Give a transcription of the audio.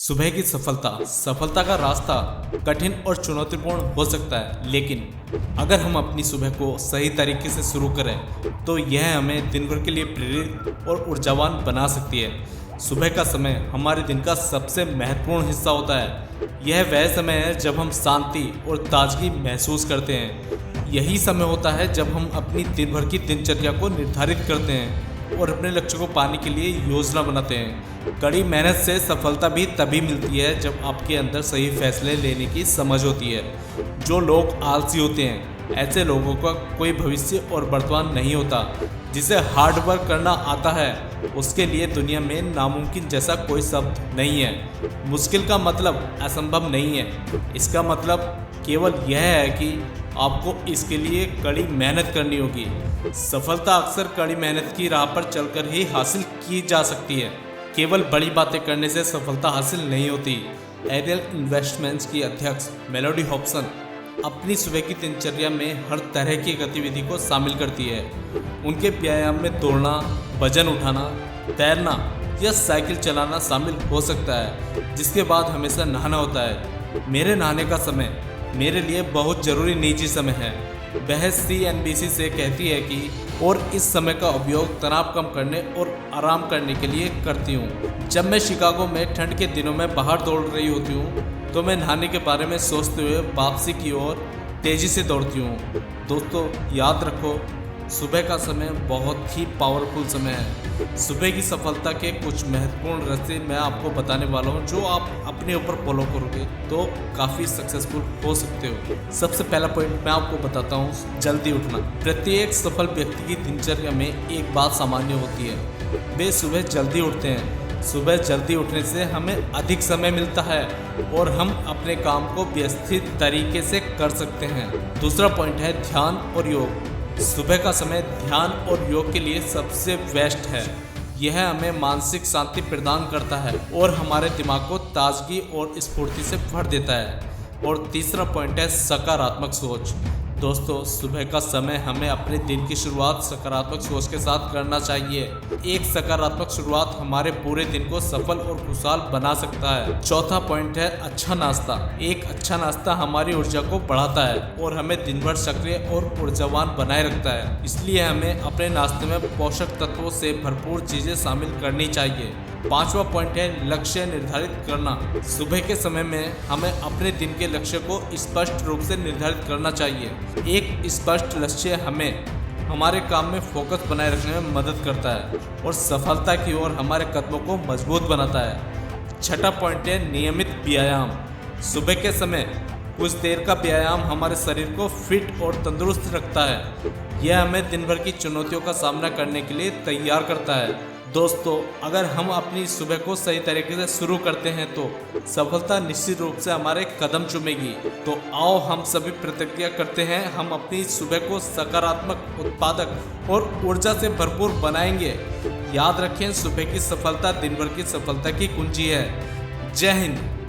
सुबह की सफलता का रास्ता कठिन और चुनौतीपूर्ण हो सकता है, लेकिन अगर हम अपनी सुबह को सही तरीके से शुरू करें तो यह हमें दिन भर के लिए प्रेरित और ऊर्जावान बना सकती है। सुबह का समय हमारे दिन का सबसे महत्वपूर्ण हिस्सा होता है। यह वह समय है जब हम शांति और ताजगी महसूस करते हैं। यही समय होता है जब हम अपनी दिन भर की दिनचर्या को निर्धारित करते हैं और अपने लक्ष्य को पाने के लिए योजना बनाते हैं। कड़ी मेहनत से सफलता भी तभी मिलती है जब आपके अंदर सही फैसले लेने की समझ होती है। जो लोग आलसी होते हैं, ऐसे लोगों का कोई भविष्य और वर्तमान नहीं होता। जिसे हार्ड वर्क करना आता है उसके लिए दुनिया में नामुमकिन जैसा कोई शब्द नहीं है। मुश्किल का मतलब असंभव नहीं है, इसका मतलब केवल यह है कि आपको इसके लिए कड़ी मेहनत करनी होगी। सफलता अक्सर कड़ी मेहनत की राह पर चलकर ही हासिल की जा सकती है। केवल बड़ी बातें करने से सफलता हासिल नहीं होती। एरियल इन्वेस्टमेंट्स की अध्यक्ष मेलोडी हॉब्सन अपनी सुबह की दिनचर्या में हर तरह की गतिविधि को शामिल करती है। उनके व्यायाम में दौड़ना, वजन उठाना, तैरना या साइकिल चलाना शामिल हो सकता है, जिसके बाद हमेशा नहाना होता है। मेरे नहाने का समय मेरे लिए बहुत ज़रूरी निजी समय है, वह CNBC से कहती है कि और इस समय का उपयोग तनाव कम करने और आराम करने के लिए करती हूँ। जब मैं शिकागो में ठंड के दिनों में बाहर दौड़ रही होती हूँ तो मैं नहाने के बारे में सोचते हुए वापसी की ओर तेज़ी से दौड़ती हूँ। दोस्तों, याद रखो, सुबह का समय बहुत ही पावरफुल समय है। सुबह की सफलता के कुछ महत्वपूर्ण रास्ते मैं आपको बताने वाला हूँ, जो आप अपने ऊपर फॉलो करोगे तो काफ़ी सक्सेसफुल हो सकते हो। सबसे पहला पॉइंट मैं आपको बताता हूँ, जल्दी उठना। प्रत्येक सफल व्यक्ति की दिनचर्या में एक बात सामान्य होती है, वे सुबह जल्दी उठते हैं। सुबह जल्दी उठने से हमें अधिक समय मिलता है और हम अपने काम को व्यवस्थित तरीके से कर सकते हैं। दूसरा पॉइंट है ध्यान और योग। सुबह का समय ध्यान और योग के लिए सबसे बेस्ट है। यह हमें मानसिक शांति प्रदान करता है और हमारे दिमाग को ताजगी और स्फूर्ति से भर देता है। और तीसरा पॉइंट है सकारात्मक सोच। दोस्तों, सुबह का समय हमें अपने दिन की शुरुआत सकारात्मक सोच के साथ करना चाहिए। एक सकारात्मक शुरुआत हमारे पूरे दिन को सफल और खुशहाल बना सकता है। चौथा पॉइंट है अच्छा नाश्ता। एक अच्छा नाश्ता हमारी ऊर्जा को बढ़ाता है और हमें दिन भर सक्रिय और ऊर्जावान बनाए रखता है। इसलिए हमें अपने नाश्ते में पोषक तत्वों से भरपूर चीज़ें शामिल करनी चाहिए। पांचवा पॉइंट है लक्ष्य निर्धारित करना। सुबह के समय में हमें अपने दिन के लक्ष्य को स्पष्ट रूप से निर्धारित करना चाहिए। एक स्पष्ट लक्ष्य हमें हमारे काम में फोकस बनाए रखने में मदद करता है और सफलता की ओर हमारे कदमों को मजबूत बनाता है। छठा पॉइंट है नियमित व्यायाम। सुबह के समय कुछ देर का व्यायाम हमारे शरीर को फिट और तंदुरुस्त रखता है। यह हमें दिन भर की चुनौतियों का सामना करने के लिए तैयार करता है। दोस्तों, अगर हम अपनी सुबह को सही तरीके से शुरू करते हैं तो सफलता निश्चित रूप से हमारे कदम चूमेगी। तो आओ हम सभी प्रतिज्ञा करते हैं, हम अपनी सुबह को सकारात्मक, उत्पादक और ऊर्जा से भरपूर बनाएंगे। याद रखें, सुबह की सफलता दिन भर की सफलता की कुंजी है। जय हिंद।